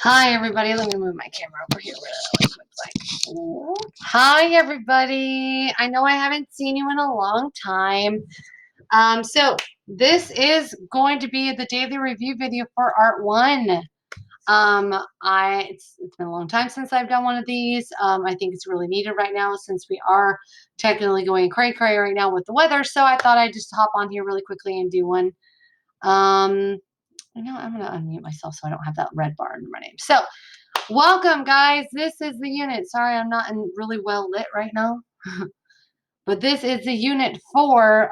Hi, everybody. Let me move my camera over here really quick. Hi, everybody. I know I haven't seen you in a long time. So this is going to be the daily review video for Art 1. It's been a long time since I've done one of these. I think it's really needed right now since we are technically going cray-cray right now with the weather. So I thought I'd just hop on here really quickly and do one. I'm going to unmute myself so I don't have that red bar under my name. So welcome, guys. This is the unit. Sorry, I'm not in really well lit right now. But this is the unit for,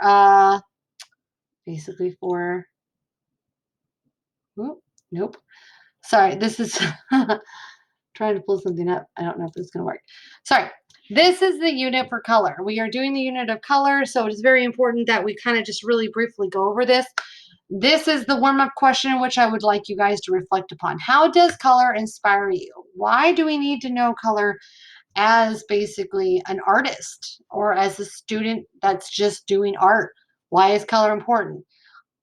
basically for, nope. Sorry, this is trying to pull something up. I don't know if this is going to work. Sorry. This is the unit for color. We are doing the unit of color, so it is very important that we kind of just really briefly go over this. This is the warm-up question, which I would like you guys to reflect upon. How does color inspire you? Why do we need to know color as basically an artist or as a student that's just doing art? Why is color important?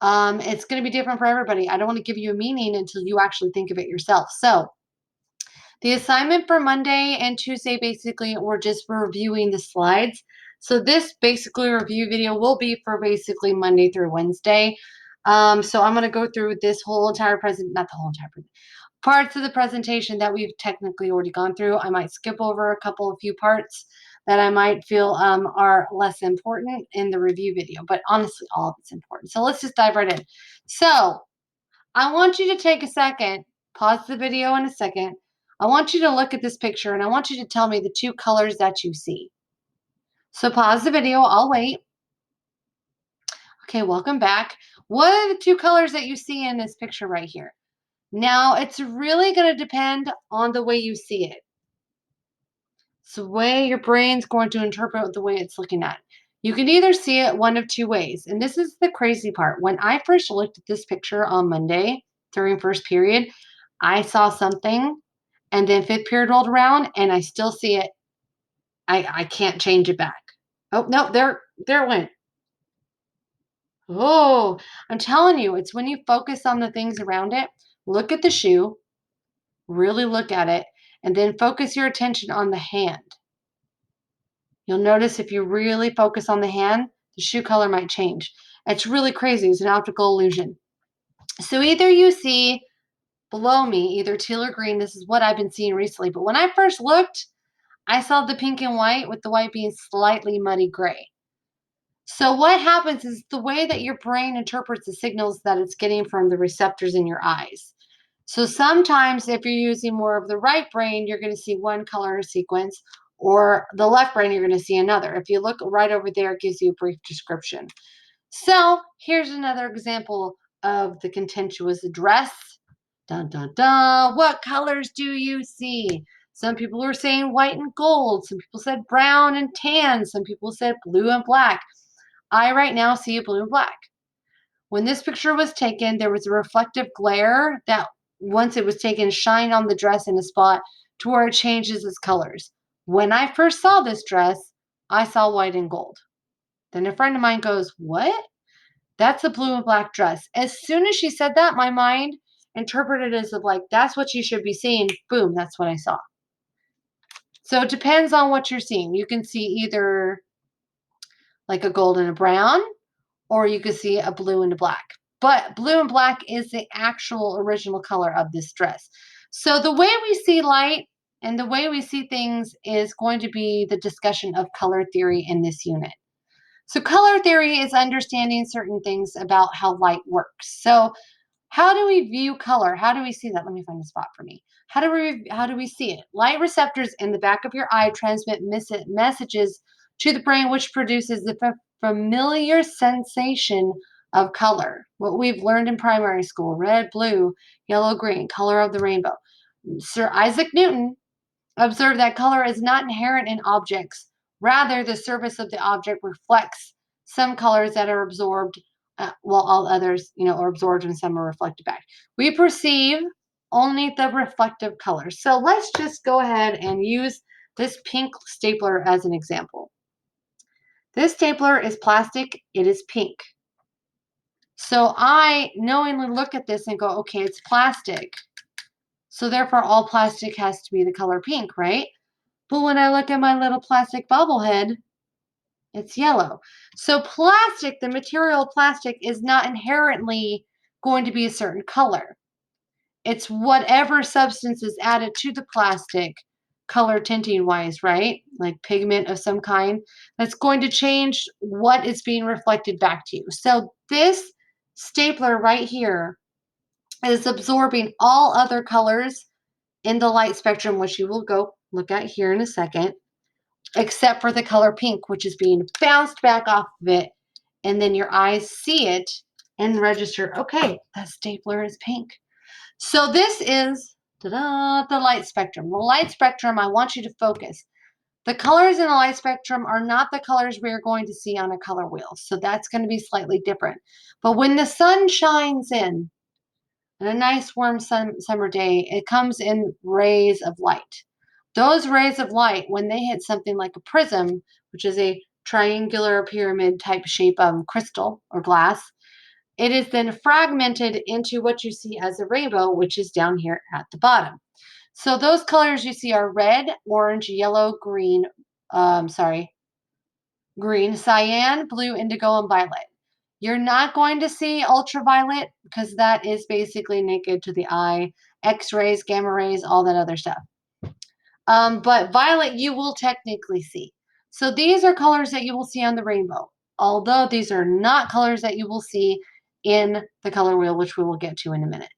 It's going to be different for everybody. I don't want to give you a meaning until you actually think of it yourself. So the assignment for Monday and Tuesday, basically, we're just reviewing the slides. So this basically review video will be for basically Monday through Wednesday. So I'm going to go through this whole entire not the whole entire parts of the presentation that we've technically already gone through. I might skip over a few parts that I might feel are less important in the review video, but honestly, all of it's important. So let's just dive right in. So I want you to take a second, pause the video in a second. I want you to look at this picture and I want you to tell me the two colors that you see. So pause the video, I'll wait. Okay, welcome back. What are the two colors that you see in this picture right here? Now, it's really going to depend on the way you see it. It's the way your brain's going to interpret the way it's looking at. You can either see it one of two ways. And this is the crazy part. When I first looked at this picture on Monday during first period, I saw something, and then fifth period rolled around and I still see it. I can't change it back. Oh, no, there it went. Oh, I'm telling you, it's when you focus on the things around it. Look at the shoe, really look at it, and then focus your attention on the hand. You'll notice if you really focus on the hand, the shoe color might change. It's really crazy. It's an optical illusion. So either you see below me, either teal or green. This is what I've been seeing recently. But when I first looked, I saw the pink and white with the white being slightly muddy gray. So what happens is the way that your brain interprets the signals that it's getting from the receptors in your eyes. So sometimes if you're using more of the right brain, you're going to see one color sequence, or the left brain, you're going to see another. If you look right over there, it gives you a brief description. So here's another example of the contentious dress. Dun, dun, dun. What colors do you see? Some people were saying white and gold. Some people said brown and tan. Some people said blue and black. I right now see a blue and black. When this picture was taken, there was a reflective glare that once it was taken shined on the dress in a spot to where it changes its colors. When I first saw this dress, I saw white and gold. Then a friend of mine goes, "What? That's a blue and black dress." As soon as she said that, my mind interpreted it as of like, that's what you should be seeing. Boom, that's what I saw. So it depends on what you're seeing. You can see either like a gold and a brown, or you could see a blue and a black. But blue and black is the actual original color of this dress. So the way we see light and the way we see things is going to be the discussion of color theory in this unit. So color theory is understanding certain things about how light works. So how do we view color? How do we see that? Let me find a spot for me. How do we see it? Light receptors in the back of your eye transmit messages to the brain, which produces the familiar sensation of color. What we've learned in primary school: red, blue, yellow, green, color of the rainbow. Sir Isaac Newton observed that color is not inherent in objects. Rather, the surface of the object reflects some colors that are absorbed, while all others, are absorbed and some are reflected back. We perceive only the reflective colors. So let's just go ahead and use this pink stapler as an example. This stapler is plastic. It is pink. So I knowingly look at this and go, okay, it's plastic. So therefore, all plastic has to be the color pink, right? But when I look at my little plastic bobblehead, it's yellow. So plastic, the material plastic, is not inherently going to be a certain color. It's whatever substance is added to the plastic, color tinting wise, right? Like pigment of some kind, that's going to change what is being reflected back to you. So this stapler right here is absorbing all other colors in the light spectrum, which you will go look at here in a second, except for the color pink, which is being bounced back off of it. And then your eyes see it and register, okay, that stapler is pink. So this is ta-da, the light spectrum. The light spectrum, I want you to focus. The colors in the light spectrum are not the colors we are going to see on a color wheel. So that's going to be slightly different. But when the sun shines in, on a nice warm summer day, it comes in rays of light. Those rays of light, when they hit something like a prism, which is a triangular pyramid type shape of crystal or glass, it is then fragmented into what you see as a rainbow, which is down here at the bottom. So those colors you see are red, orange, yellow, green, green, cyan, blue, indigo, and violet. You're not going to see ultraviolet because that is basically naked to the eye. X-rays, gamma rays, all that other stuff. But violet you will technically see. So these are colors that you will see on the rainbow, although these are not colors that you will see in the color wheel, which we will get to in a minute.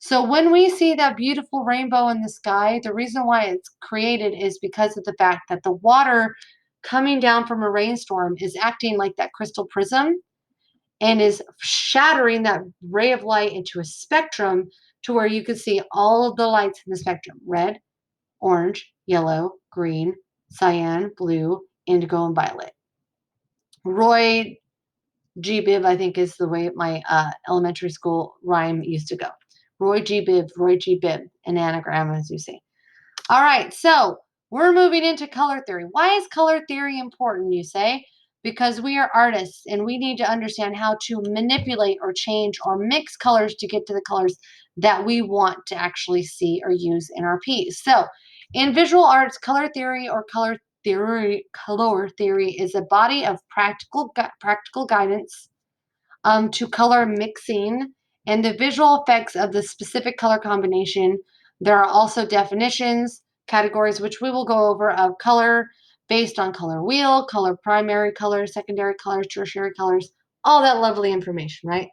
So when we see that beautiful rainbow in the sky, the reason why it's created is because of the fact that the water coming down from a rainstorm is acting like that crystal prism and is shattering that ray of light into a spectrum to where you can see all of the lights in the spectrum: red, orange, yellow, green, cyan, blue, indigo, and violet. Roy G. Biv, I think, is the way my elementary school rhyme used to go. Roy G. Biv, an anagram, as you see. All right, so we're moving into color theory. Why is color theory important, you say? Because we are artists and we need to understand how to manipulate or change or mix colors to get to the colors that we want to actually see or use in our piece. So in visual arts, color theory is a body of practical guidance to color mixing and the visual effects of the specific color combination. There are also definitions, categories, which we will go over, of color based on color wheel, color primary colors, secondary colors, tertiary colors, all that lovely information, right?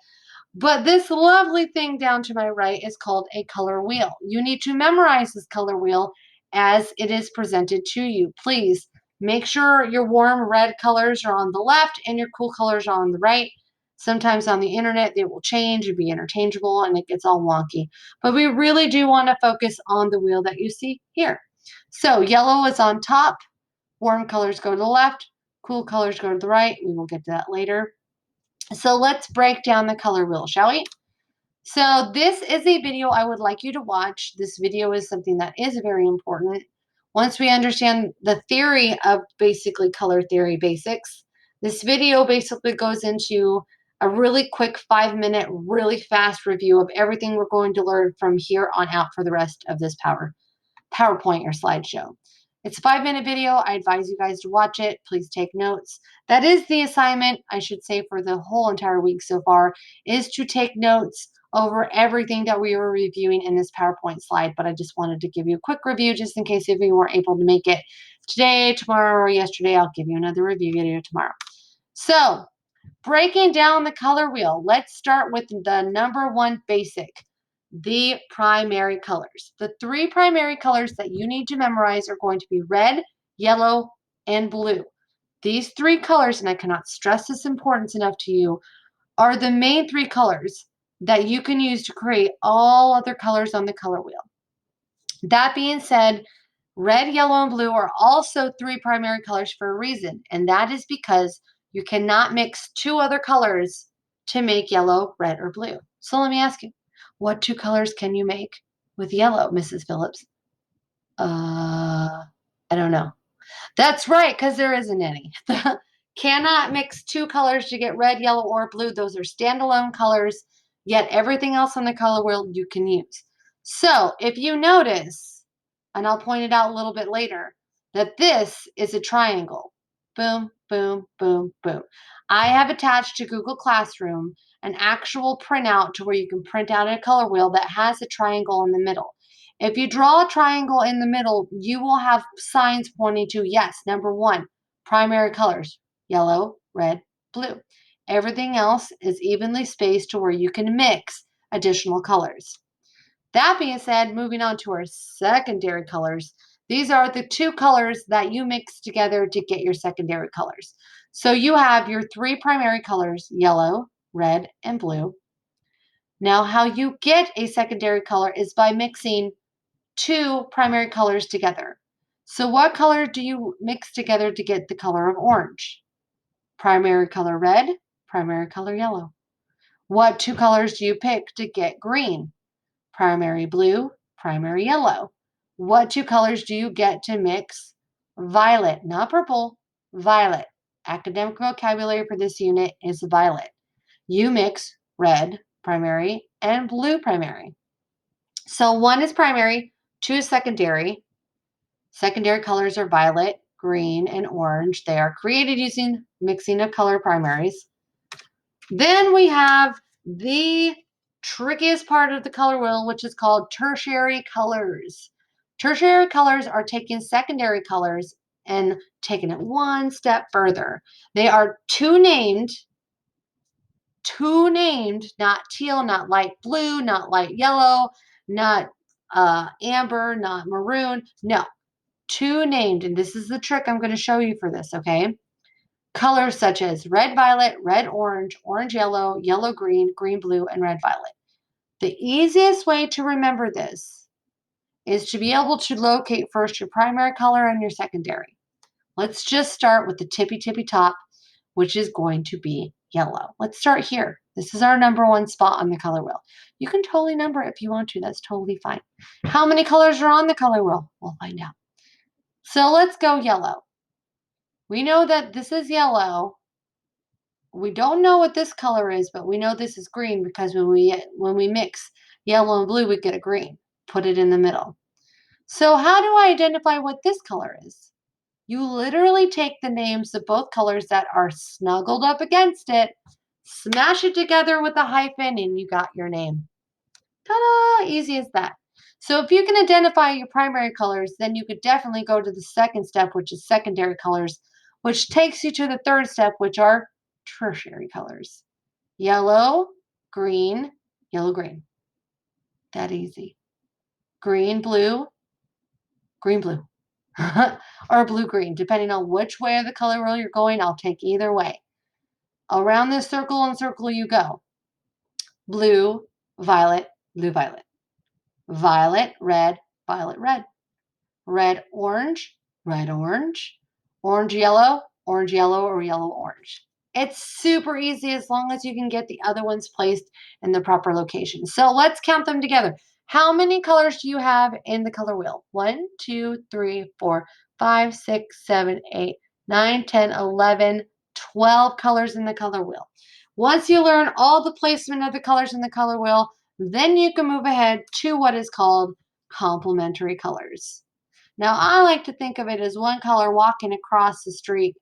But this lovely thing down to my right is called a color wheel. You need to memorize this color wheel as it is presented to you. Please make sure your warm red colors are on the left and your cool colors are on the right. Sometimes on the internet they will change and be interchangeable and it gets all wonky. But we really do want to focus on the wheel that you see here. So yellow is on top, warm colors go to the left, cool colors go to the right. We will get to that later. So let's break down the color wheel, shall we? So this is a video I would like you to watch. This video is something that is very important. Once we understand the theory of basically color theory basics, this video basically goes into a really quick 5-minute, really fast review of everything we're going to learn from here on out for the rest of this PowerPoint or slideshow. It's a 5-minute video. I advise you guys to watch it. Please take notes. That is the assignment, I should say, for the whole entire week so far, is to take notes over everything that we were reviewing in this PowerPoint slide. But I just wanted to give you a quick review just in case if you weren't able to make it today, tomorrow, or yesterday. I'll give you another review video tomorrow. So breaking down the color wheel, let's start with the number one basic: the primary colors. The 3 primary colors that you need to memorize are going to be red, yellow, and blue. These 3 colors, and I cannot stress this importance enough to you, are the main 3 colors that you can use to create all other colors on the color wheel. That being said, red, yellow, and blue are also 3 primary colors for a reason, and that is because you cannot mix 2 other colors to make yellow, red, or blue. So let me ask you, what 2 colors can you make with yellow, Mrs. Phillips? I don't know. That's right, because there isn't any. Cannot mix 2 colors to get red, yellow, or blue. Those are standalone colors, yet everything else on the color wheel you can use. So if you notice, and I'll point it out a little bit later, that this is a triangle. Boom, boom, boom, boom. I have attached to Google Classroom an actual printout to where you can print out a color wheel that has a triangle in the middle. If you draw a triangle in the middle, you will have signs pointing to, yes, number one, primary colors, yellow, red, blue. Everything else is evenly spaced to where you can mix additional colors. That being said, moving on to our secondary colors. These are the two colors that you mix together to get your secondary colors. So you have your three primary colors, yellow, red, and blue. Now, how you get a secondary color is by mixing two primary colors together. So what color do you mix together to get the color of orange? Primary color red, primary color yellow. What two colors do you pick to get green? Primary blue, primary yellow. What two colors do you get to mix violet? Not purple, violet. Academic vocabulary for this unit is violet. You mix red primary and blue primary. So one is primary, two is secondary. Secondary colors are violet, green, and orange. They are created using mixing of color primaries. Then we have the trickiest part of the color wheel, which is called tertiary colors. Tertiary colors are taking secondary colors and taking it one step further. They are two named, not teal, not light blue, not light yellow, not amber, not maroon. No, two named, and this is the trick I'm going to show you for this, okay? Colors such as red violet, red orange, orange yellow, yellow green, green blue, and red violet. The easiest way to remember this is to be able to locate first your primary color and your secondary. Let's just start with the tippy top, which is going to be yellow. Let's start here. This is our number one spot on the color wheel. You can totally number it if you want to. That's totally fine. How many colors are on the color wheel? We'll find out. So let's go yellow. We know that this is yellow. We don't know what this color is, but we know this is green because when we mix yellow and blue, we get a green. Put it in the middle. So how do I identify what this color is? You literally take the names of both colors that are snuggled up against it, smash it together with a hyphen, and you got your name. Ta-da! Easy as that. So if you can identify your primary colors, then you could definitely go to the second step, which is secondary colors, which takes you to the third step, which are tertiary colors. Yellow, green, yellow, green. That easy. Green, blue, green, blue. Or blue, green, depending on which way of the color wheel you're going. I'll take either way. Around this circle and circle you go. Blue, violet, blue, violet. Violet, red, violet, red. Red, orange, red, orange. Orange, yellow, or yellow, orange. It's super easy as long as you can get the other ones placed in the proper location. So let's count them together. How many colors do you have in the color wheel? 1, 2, 3, 4, 5, 6, 7, 8, 9, 10, 11, 12 colors in the color wheel. Once you learn all the placement of the colors in the color wheel, then you can move ahead to what is called complementary colors. Now, I like to think of it as one color walking across the street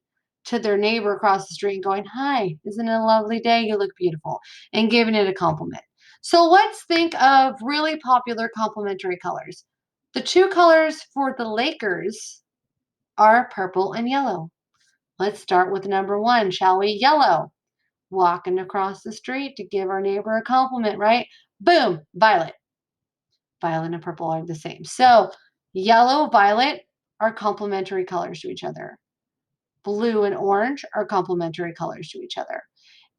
to their neighbor across the street and going, "Hi, isn't it a lovely day? You look beautiful," and giving it a compliment. So let's think of really popular complementary colors. The two colors for the Lakers are purple and yellow. Let's start with number one, shall we? Yellow. Walking across the street to give our neighbor a compliment, right? Boom, violet. Violet and purple are the same. So yellow, violet are complementary colors to each other. Blue and orange are complementary colors to each other.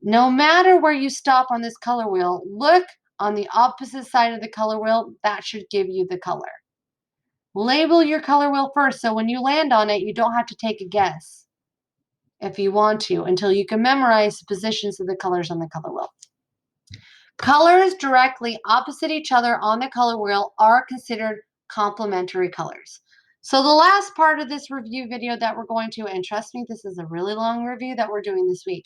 No matter where you stop on this color wheel, look on the opposite side of the color wheel. That should give you the color. Label your color wheel first so when you land on it, you don't have to take a guess if you want to until you can memorize the positions of the colors on the color wheel. Colors directly opposite each other on the color wheel are considered complementary colors. So the last part of this review video that we're going to, and trust me, this is a really long review that we're doing this week,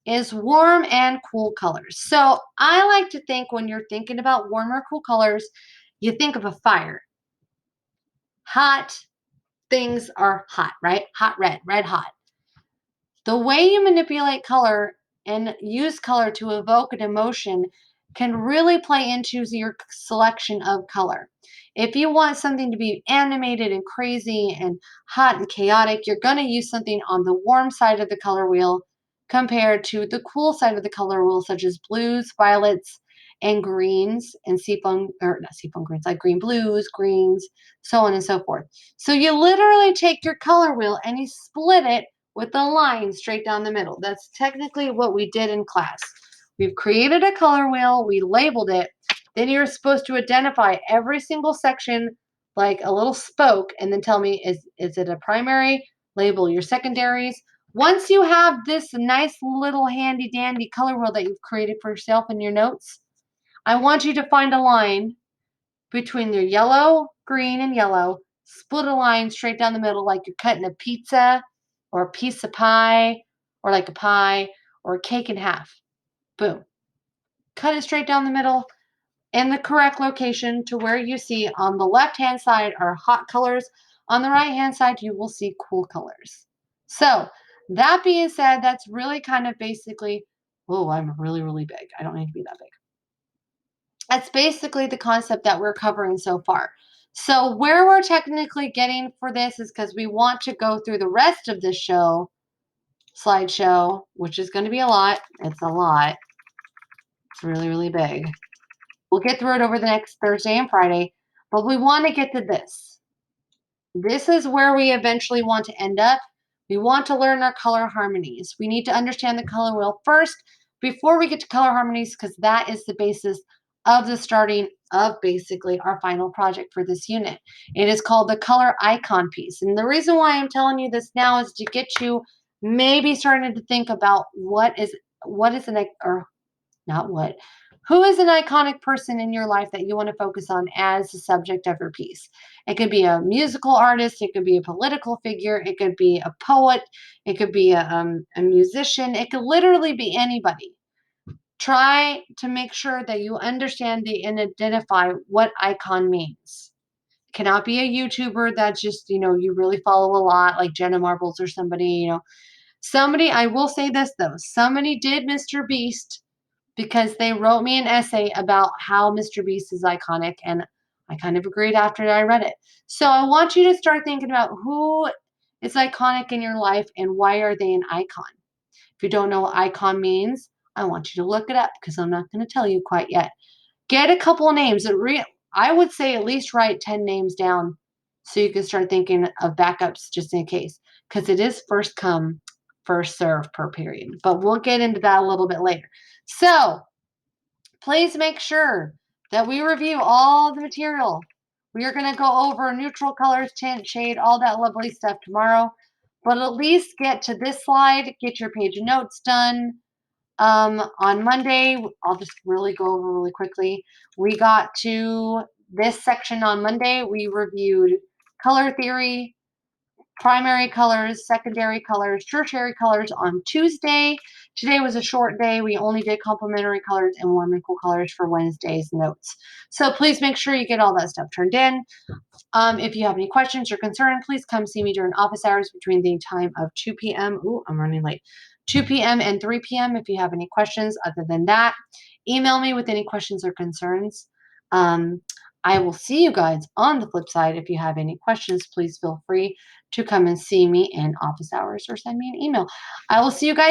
is warm and cool colors. So I like to think when you're thinking about warm or cool colors, You think of a fire. Hot things are hot, right? Hot red, red hot. The way you manipulate color and use color to evoke an emotion can really play into your selection of color. If you want something to be animated and crazy and hot and chaotic, you're going to use something on the warm side of the color wheel compared to the cool side of the color wheel, such as blues, violets, and greens, and seafoam, or not seafoam greens, like green blues, greens, so on and so forth. So you literally take your color wheel and you split it with a line straight down the middle. That's technically what we did in class. We've created a color wheel, we labeled it, then you're supposed to identify every single section like a little spoke and then tell me, is it a primary? Label your secondaries. Once you have this nice little handy dandy color wheel that you've created for yourself in your notes, I want you to find a line between your yellow, green, and yellow. Split a line straight down the middle like you're cutting a pizza or a piece of pie or like a pie or a cake in half. Boom. Cut it straight down the middle in the correct location to where you see on the left-hand side are hot colors. On the right-hand side, you will see cool colors. So that being said, that's really kind of basically, oh, I'm really, really big. I don't need to be that big. That's basically the concept that we're covering so far. So where we're technically getting for this is because we want to go through the rest of the slideshow, which is going to be a lot. It's a lot. It's really, really big. We'll get through it over the next Thursday and Friday, but we want to get to this. This is where we eventually want to end up. We want to learn our color harmonies. We need to understand the color wheel first before we get to color harmonies because that is the basis of the starting of basically our final project for this unit. It is called the color icon piece. And the reason why I'm telling you this now is to get you maybe starting to think about what is an, or not what, who is an iconic person in your life that you want to focus on as the subject of your piece? It could be a musical artist, it could be a political figure, it could be a poet, it could be a musician, it could literally be anybody. Try to make sure that you understand and identify what icon means. It cannot be a YouTuber that's just, you really follow a lot, like Jenna Marbles or somebody, Somebody, I will say this though, somebody did Mr. Beast because they wrote me an essay about how Mr. Beast is iconic, and I kind of agreed after I read it. So I want you to start thinking about who is iconic in your life and why are they an icon. If you don't know what icon means, I want you to look it up because I'm not going to tell you quite yet. Get a couple of names. I would say at least write 10 names down so you can start thinking of backups just in case because it is first come, first serve per period. But we'll get into that a little bit later. So please make sure that we review all the material. We are going to go over neutral colors, tint, shade, all that lovely stuff tomorrow. But at least get to this slide, get your page of notes done. On Monday, I'll just really go over really quickly. We got to this section on Monday. We reviewed color theory, primary colors, secondary colors, tertiary colors on Tuesday. Today was a short day. We only did complementary colors and warm and cool colors for Wednesday's notes. So please make sure you get all that stuff turned in. If you have any questions or concern, please come see me during office hours between the time of 2 p.m. Ooh, I'm running late. 2 p.m. and 3 p.m. if you have any questions. Other than that, email me with any questions or concerns. I will see you guys on the flip side. If you have any questions, please feel free to come and see me in office hours or send me an email. I will see you guys